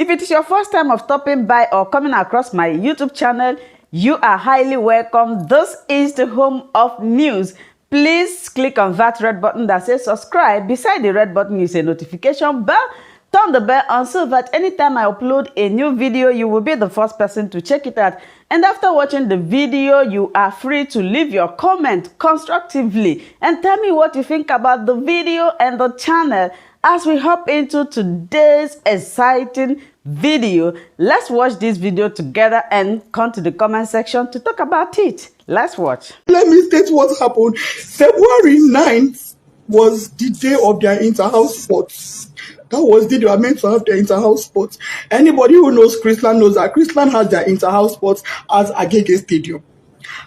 If it is your first time of stopping by or coming across my YouTube channel, you are highly welcome. This is the home of news. Please click on that red button that says subscribe. Beside the red button is a notification bell. Turn the bell on so that anytime I upload a new video, you will be the first person to check it out. And after watching the video, you are free to leave your comment constructively and tell me what you think about the video and the channel. As we hop into today's exciting video, let's watch this video together and come to the comment section to talk about it. Let's watch. Let me state what happened. February 9th was the day of their inter-house sports. That was the day they were meant to have their inter-house sports. Anybody who knows CHRISLAND knows that CHRISLAND has their inter-house sports at Agege Stadium.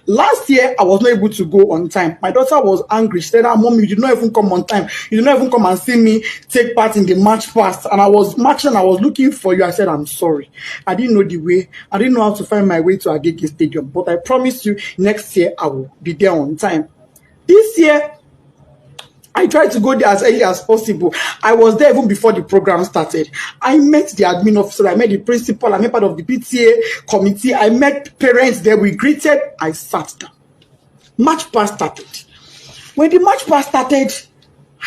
Last year, I was not able to go on time. My daughter was angry. She said, Mom, you did not even come on time. You did not even come and see me take part in the match past. And I was marching, I was looking for you. I said, I'm sorry. I didn't know the way. I didn't know how to find my way to Agege Stadium. But I promise you, next year, I will be there on time. This year, I tried to go there as early as possible. I was there even before the program started. I met the admin officer, I met the principal, I met part of the PTA committee, I met parents there, we greeted, I sat down. Match pass started. When the match pass started,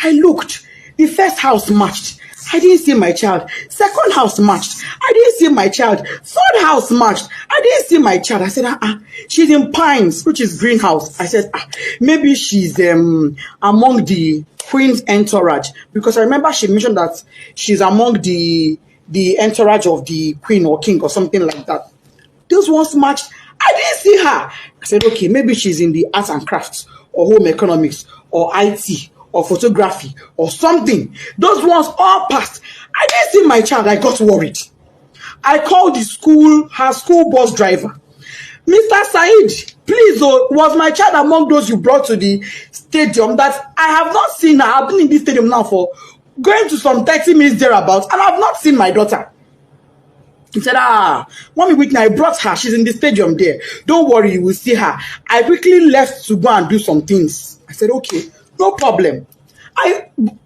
I looked. The first house matched. I didn't see my child. Second house matched. I didn't see my child. Third house matched. I didn't see my child. I said, she's in Pines, which is greenhouse. I said, maybe she's among the Queen's entourage. Because I remember she mentioned that she's among the entourage of the Queen or King or something like that. Those ones matched. I didn't see her. I said, okay, maybe she's in the arts and crafts or home economics or IT or photography or something. Those ones all passed. I didn't see my child. I got worried. I called the school, her school bus driver. Mr. Said, please, was my child among those you brought to the stadium? That I have not seen her. I've been in this stadium now for going to some 30 minutes thereabouts, and I've not seen my daughter. He said, Mommy Whitney, I brought her. She's in the stadium there. Don't worry, you will see her. I quickly left to go and do some things. I said, okay. No problem.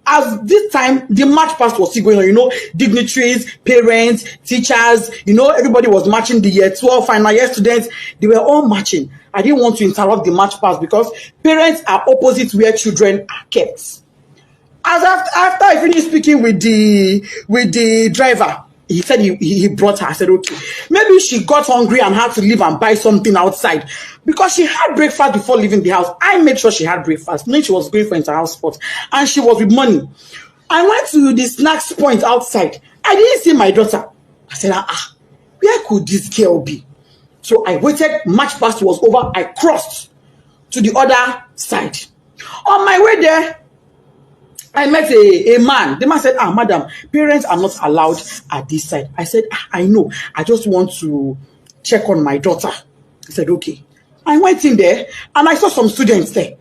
As this time, the match past was still going on, dignitaries, parents, teachers, everybody was matching the year 12 final year students. They were all matching. I didn't want to interrupt the match pass because parents are opposite where children are kept. As after I finished speaking with the driver, he said he brought her. I said, okay. Maybe she got hungry and had to leave and buy something outside. Because she had breakfast before leaving the house. I made sure she had breakfast. Knowing she was going for inter-house sports. And she was with money. I went to the snacks point outside. I didn't see my daughter. I said, where could this girl be? So I waited. Match past was over. I crossed to the other side. On my way there, I met a man. The man said, madam, parents are not allowed at this side. I said, I know. I just want to check on my daughter. He said, okay. I went in there and I saw some students there.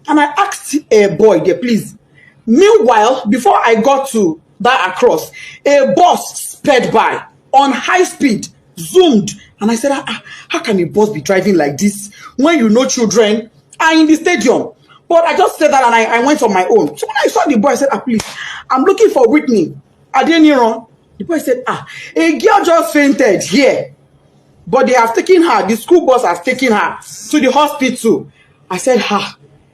And I asked a boy there, please. Meanwhile, before I got to that across, a bus sped by on high speed, zoomed. And I said, how can a bus be driving like this when children are in the stadium? But I just said that and I went on my own. So when I saw the boy, I said, please, I'm looking for Whitney. I didn't hear. The boy said, a girl just fainted here. But they have taken her, the school bus has taken her to the hospital. I said,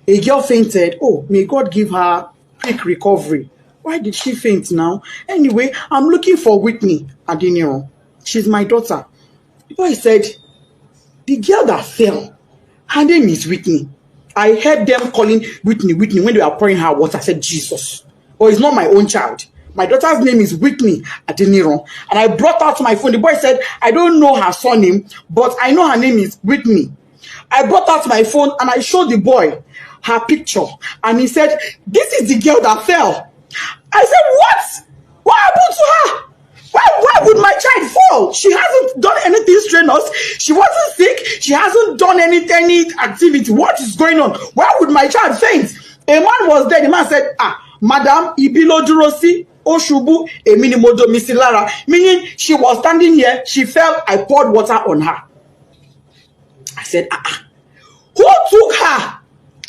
a girl fainted. Oh, may God give her quick recovery. Why did she faint now? Anyway, I'm looking for Whitney Adeniro. She's my daughter. The boy said, the girl that fell, her name is Whitney. I heard them calling Whitney when they were pouring her water. I said, Jesus. Oh, it's not my own child. My daughter's name is Whitney Adeniro. And I brought out my phone. The boy said, I don't know her surname, but I know her name is Whitney. I brought out my phone and I showed the boy her picture. And he said, this is the girl that fell. I said, what? What happened to her? Why would my child fall? She hasn't done anything strenuous. She wasn't sick. She hasn't done any activity. What is going on? Why would my child faint? A man was there. The man said, Madam, Ibilo Durosi, Oshubu, Eminimodo Misilara. Meaning she was standing here. She fell. I poured water on her. I said, who took her?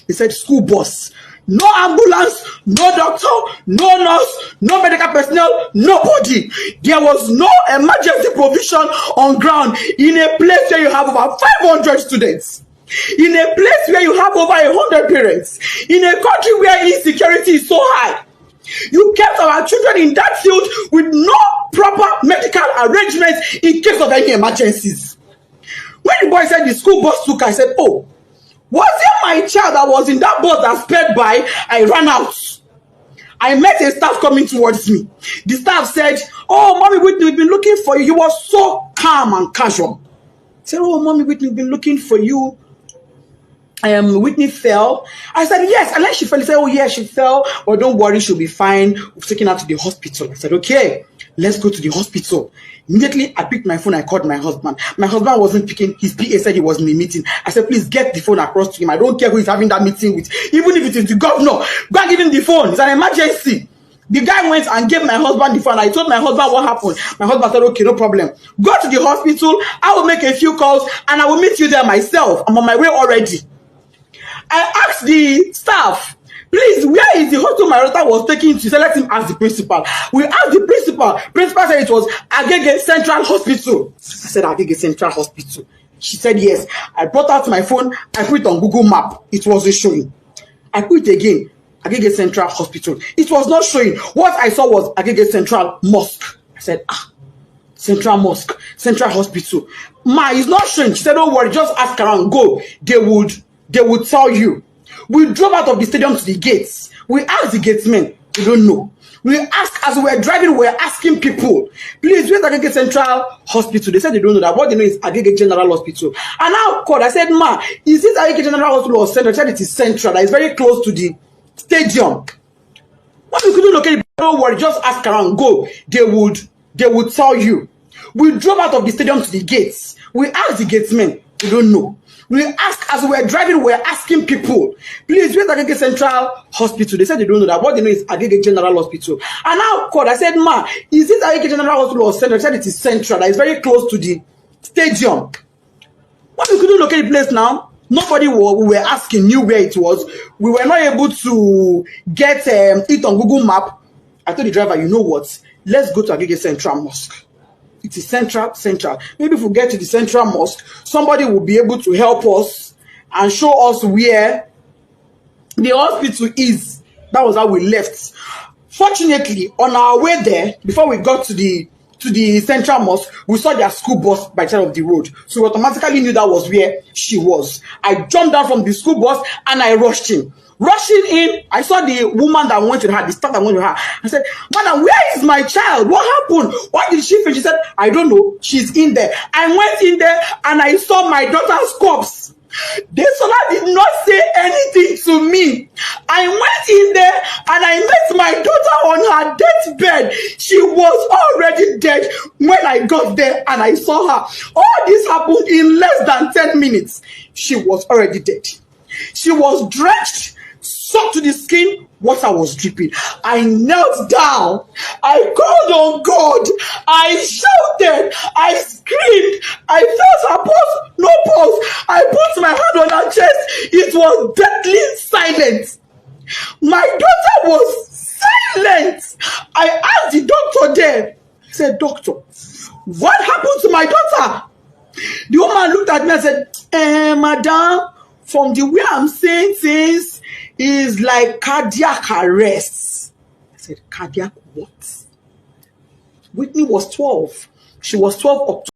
He said, school bus. no ambulance, no doctor, no nurse, no medical personnel, nobody. There was no emergency provision on ground in a place where you have over 500 students, in a place where you have over 100 parents, in a country where insecurity is so high. You kept our children in that field with no proper medical arrangements in case of any emergencies. When the boy said the school bus took, I said, oh, was it my child that was in that bus that sped by? I ran out. I met a staff coming towards me. The staff said, oh, Mommy Whitney, we've been looking for you. You were so calm and casual. I said, oh, Mommy Whitney, we've been looking for you. Whitney fell. I said, yes. And then she fell. He said, oh, yeah, she fell. But don't worry, she'll be fine. We've taken her to the hospital. I said, okay, let's go to the hospital. Immediately, I picked my phone. I called my husband. My husband wasn't picking. His PA said he was in a meeting. I said, please get the phone across to him. I don't care who is having that meeting with. Even if it is the governor, go and give him the phone. It's an emergency. The guy went and gave my husband the phone. I told my husband what happened. My husband said, okay, no problem. Go to the hospital. I will make a few calls and I will meet you there myself. I'm on my way already. I asked the staff, please, where is the hospital my daughter was taken to? So let him ask the principal. We asked the principal. Principal said it was Agege Central Hospital. I said, Agege Central Hospital. She said, yes. I brought out my phone. I put it on Google Map. It wasn't showing. I put it again. Agege Central Hospital. It was not showing. What I saw was Agege Central Mosque. I said, Central Mosque, Central Hospital. Ma, it's not showing. She said, don't worry, just ask around. Go. They would tell you. We drove out of the stadium to the gates. We asked the gatesmen. They don't know. We asked, as we were driving, we were asking people, please, where's Agege Central Hospital? They said they don't know that. What they know is Agege General Hospital. And I called. I said, ma, is this Agege General Hospital or Central? She said it is Central. That is very close to the stadium. What we couldn't locate it, don't worry, just ask around. Go. They would tell you. We drove out of the stadium to the gates. We asked the gatesmen. They don't know. We asked, as we were driving, we were asking people, please, where's Agege Central Hospital? They said they don't know that. What they know is Agege General Hospital. And I called. I said, ma, is this Agege General Hospital or Central? She said it is Central. That is very close to the stadium. What we couldn't locate the place now, nobody we were asking knew where it was. We were not able to get it on Google Map. I told the driver, you know what? Let's go to Agege Central Mosque. It is central. Maybe if we get to the Central Mosque, somebody will be able to help us and show us where the hospital is. That was how we left. Fortunately, on our way there, before we got to the Central Mosque, we saw their school bus by the side of the road. So we automatically knew that was where she was. I jumped down from the school bus and I rushed in. Rushing in, I saw the woman that went with her, the staff that went with her. I said, madam, where is my child? What happened? What did she feel? She said, I don't know. She's in there. I went in there and I saw my daughter's corpse. The Sola did not say anything to me. I went in there and I met my daughter on her deathbed. She was already dead when I got there and I saw her. All this happened in less than 10 minutes. She was already dead. She was drenched, soaked to the skin. Water was dripping. I knelt down. I called on God. I shouted. I screamed. I felt her pulse. No pulse. I put my hand on her chest. It was deadly silent. My daughter was silent. I asked the doctor there. He said, doctor, what happened to my daughter? The woman looked at me and said, madam, from the way I'm saying things, is like cardiac arrest. I said, cardiac what? Whitney was 12. She was 12 October.